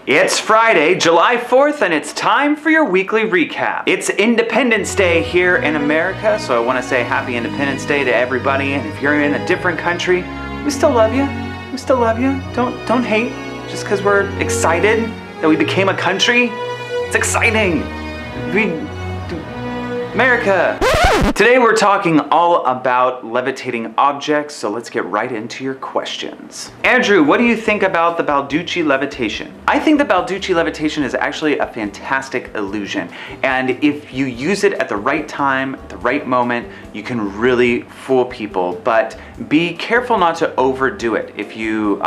It's Friday, July 4th, and it's time for your weekly recap. It's Independence Day here in America, so I want to say Happy Independence Day to everybody. And if you're in a different country, we still love you. We still love you. Don't hate just because we're excited that we became a country. It's exciting. America. Today we're talking all about levitating objects, so let's get right into your questions. Andrew, what do you think about the Balduccilevitation? I think the Balduccilevitation is actually a fantastic illusion, and if you use it at the right time, at the right moment, you can really fool people, but be careful not to overdo it. If you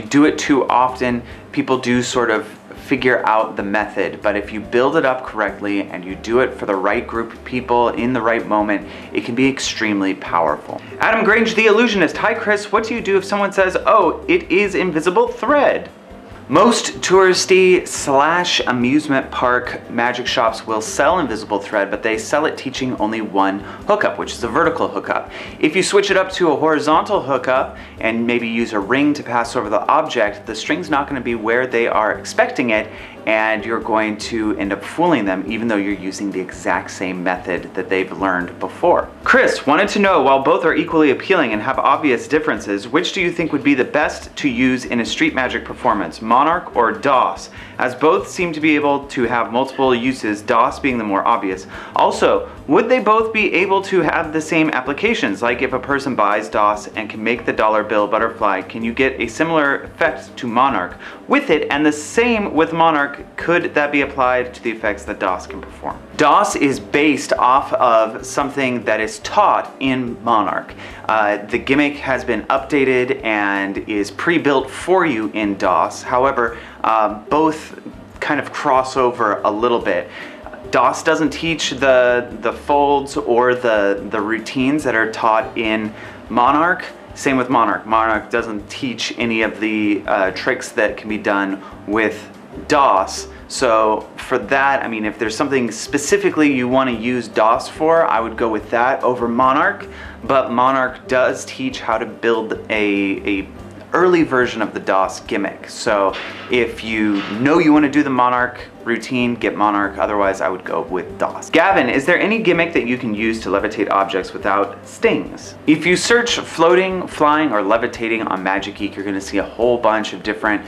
do it too often, people do sort of figure out the method, but if you build it up correctly and you do it for the right group of people in the right moment, it can be extremely powerful. Adam Grange, the illusionist. Hi Chris, what do you do if someone says, oh, it is invisible thread? Most touristy / amusement park magic shops will sell invisible thread, but they sell it teaching only one hookup, which is a vertical hookup. If you switch it up to a horizontal hookup and maybe use a ring to pass over the object, the string's not going to be where they are expecting it, and you're going to end up fooling them even though you're using the exact same method that they've learned before. Chris wanted to know, while both are equally appealing and have obvious differences, which do you think would be the best to use in a street magic performance, Monarch or DOS? As both seem to be able to have multiple uses, DOS being the more obvious. Also, would they both be able to have the same applications? Like if a person buys DOS and can make the dollar bill butterfly, can you get a similar effect to Monarch with it? And the same with Monarch, could that be applied to the effects that DOS can perform? DOS is based off of something that is taught in Monarch. The gimmick has been updated and is pre-built for you in DOS. However, both kind of cross over a little bit. DOS doesn't teach the folds or the routines that are taught in Monarch. Same with Monarch. Monarch doesn't teach any of the tricks that can be done with DOS. So for that, I mean, if there's something specifically you want to use DOS for, I would go with that over Monarch. But Monarch does teach how to build a early version of the DOS gimmick. So if you know you want to do the Monarch routine, get Monarch. Otherwise, I would go with DOS. Gavin, is there any gimmick that you can use to levitate objects without stings? If you search floating, flying, or levitating on Magic Geek, you're going to see a whole bunch of different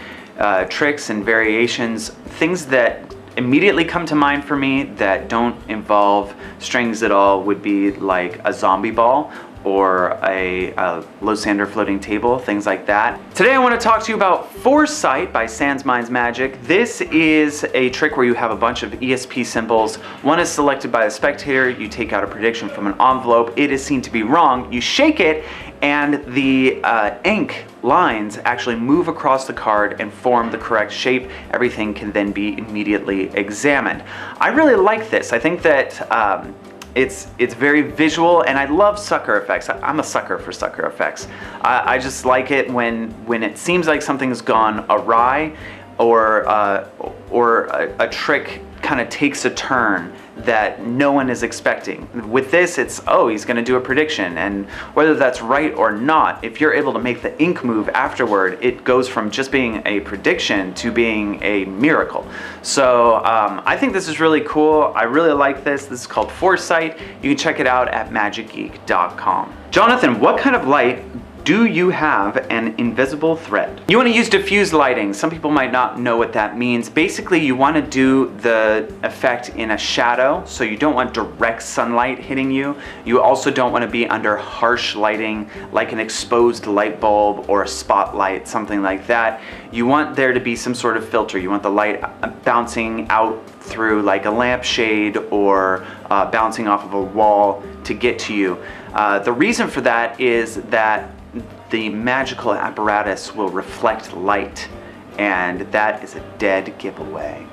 tricks and variations. Things that immediately come to mind for me that don't involve strings at all would be like a zombie ball or a Losander floating table, things like that. Today I want to talk to you about Foresight by Sans Minds Magic. This is a trick where you have a bunch of ESP symbols. One is selected by the spectator. You take out a prediction from an envelope. It is seen to be wrong. You shake it, and the ink lines actually move across the card and form the correct shape. Everything can then be immediately examined. I really like this. I think that it's very visual, and I love sucker effects. I'm a sucker for sucker effects. I just like it when it seems like something's gone awry, or a trick kind of takes a turn that no one is expecting. With this, it's, oh, he's going to do a prediction, and whether that's right or not, if you're able to make the ink move afterward, it goes from just being a prediction to being a miracle. So I think this is really cool. I really like this. This is called Foresight. You can check it out at magicgeek.com. Jonathan, what kind of light do you have an invisible thread? You want to use diffuse lighting. Some people might not know what that means. Basically, you want to do the effect in a shadow, so you don't want direct sunlight hitting you. You also don't want to be under harsh lighting, like an exposed light bulb or a spotlight, something like that. You want there to be some sort of filter. You want the light bouncing out through like a lampshade or bouncing off of a wall to get to you. The reason for that is that the magical apparatus will reflect light, and that is a dead giveaway.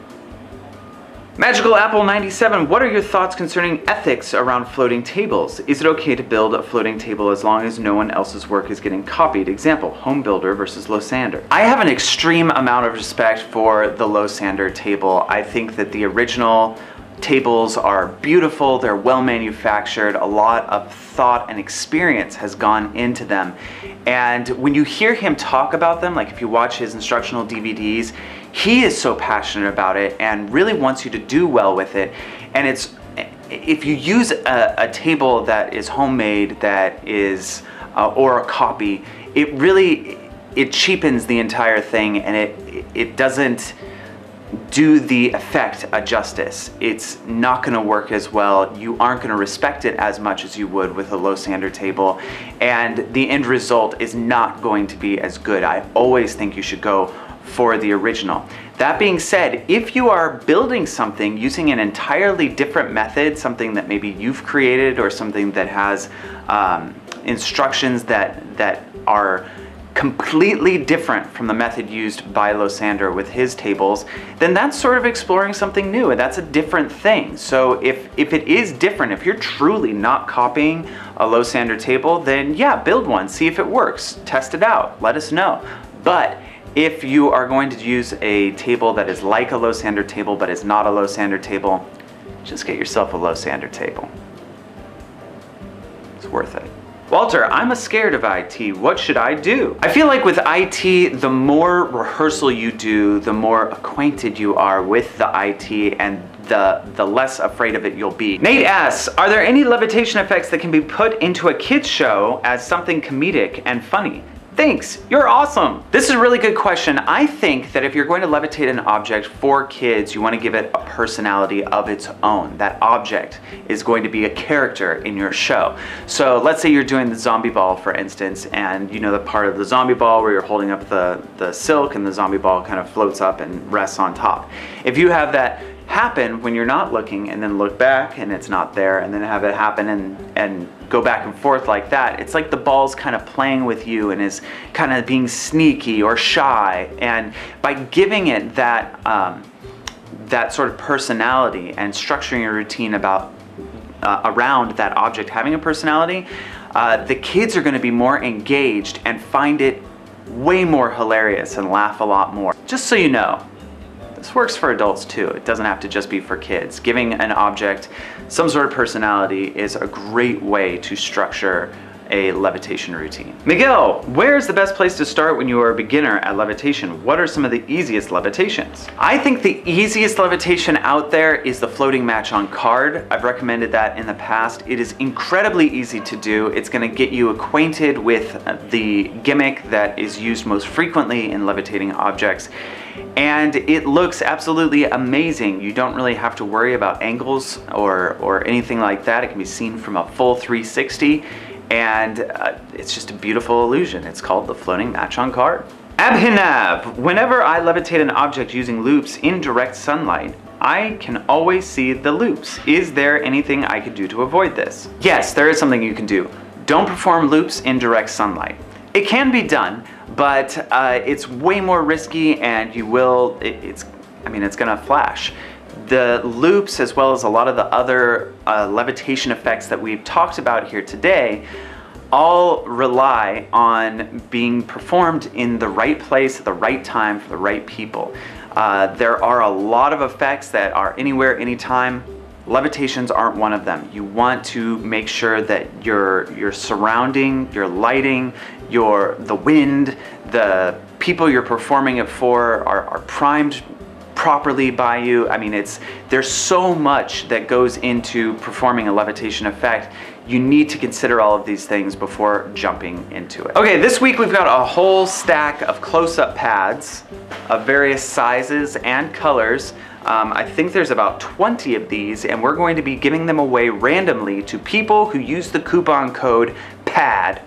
Magical Apple 97, what are your thoughts concerning ethics around floating tables? Is it okay to build a floating table as long as no one else's work is getting copied? Example, home builder versus Losander. I have an extreme amount of respect for the Losander table. I think that the original tables are beautiful, they're well manufactured, a lot of thought and experience has gone into them. And when you hear him talk about them, like if you watch his instructional DVDs, he is so passionate about it and really wants you to do well with it. And if you use a table that is homemade, that is, or a copy, it cheapens the entire thing, and it doesn't do the effect a justice. It's not going to work as well. You aren't going to respect it as much as you would with a low sander table, and the end result is not going to be as good. I always think you should go for the original. That being said, if you are building something using an entirely different method, something that maybe you've created or something that has instructions that are completely different from the method used by Losander with his tables, then that's sort of exploring something new, and that's a different thing. So if it is different, if you're truly not copying a Losander table, then yeah, build one, see if it works, test it out, let us know. But if you are going to use a table that is like a Losander table but is not a Losander table, just get yourself a Losander table. It's worth it. Walter, I'm scared of IT. What should I do? I feel like with IT, the more rehearsal you do, the more acquainted you are with the IT, and the less afraid of it you'll be. Nate asks, are there any levitation effects that can be put into a kid's show as something comedic and funny? Thanks, you're awesome. This is a really good question. I think that if you're going to levitate an object for kids, you want to give it a personality of its own. That object is going to be a character in your show. So let's say you're doing the zombie ball, for instance, and you know the part of the zombie ball where you're holding up the silk and the zombie ball kind of floats up and rests on top. If you have that happen when you're not looking and then look back and it's not there, and then have it happen and go back and forth like that, it's like the ball's kind of playing with you and is kind of being sneaky or shy. And by giving it that that sort of personality and structuring your routine around that object having a personality, the kids are going to be more engaged and find it way more hilarious and laugh a lot more. Just so you know, this works for adults too. It doesn't have to just be for kids. Giving an object some sort of personality is a great way to structure a levitation routine. Miguel, where is the best place to start when you are a beginner at levitation? What are some of the easiest levitations? I think the easiest levitation out there is the floating match on card. I've recommended that in the past. It is incredibly easy to do. It's going to get you acquainted with the gimmick that is used most frequently in levitating objects. And it looks absolutely amazing. You don't really have to worry about angles or anything like that. It can be seen from a full 360, and it's just a beautiful illusion. It's called the floating match on card. Abhinav, whenever I levitate an object using loops in direct sunlight, I can always see the loops. Is there anything I could do to avoid this? Yes, there is something you can do. Don't perform loops in direct sunlight. It can be done, but it's way more risky, and it's gonna flash. The loops, as well as a lot of the other levitation effects that we've talked about here today, all rely on being performed in the right place at the right time for the right people. There are a lot of effects that are anywhere, anytime. Levitations aren't one of them. You want to make sure that your surrounding, your lighting, the wind, the people you're performing it for are primed properly by you. I mean, there's so much that goes into performing a levitation effect. You need to consider all of these things before jumping into it. Okay, this week we've got a whole stack of close-up pads of various sizes and colors. I think there's about 20 of these, and we're going to be giving them away randomly to people who use the coupon code PAD.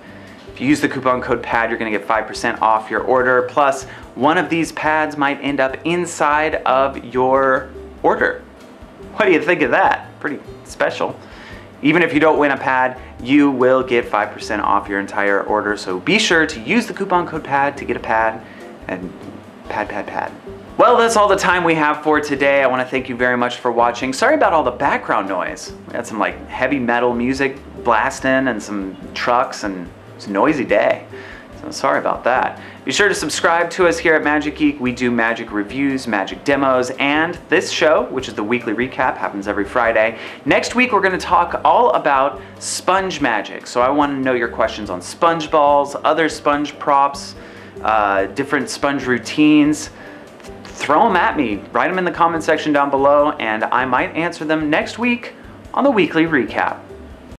If you use the coupon code PAD, you're going to get 5% off your order, plus one of these pads might end up inside of your order. What do you think of that? Pretty special. Even if you don't win a pad, you will get 5% off your entire order, so be sure to use the coupon code PAD to get a pad, and pad. Well, that's all the time we have for today. I want to thank you very much for watching. Sorry about all the background noise. We had some heavy metal music blasting and some trucks, and it's a noisy day. So Sorry about that. Be sure to subscribe to us here at Magic Geek. We do magic reviews, magic demos, and this show, which is the weekly recap, happens every Friday. Next week, we're going to talk all about sponge magic. So I want to know your questions on sponge balls, other sponge props, different sponge routines. Throw them at me. Write them in the comment section down below, and I might answer them next week on the weekly recap.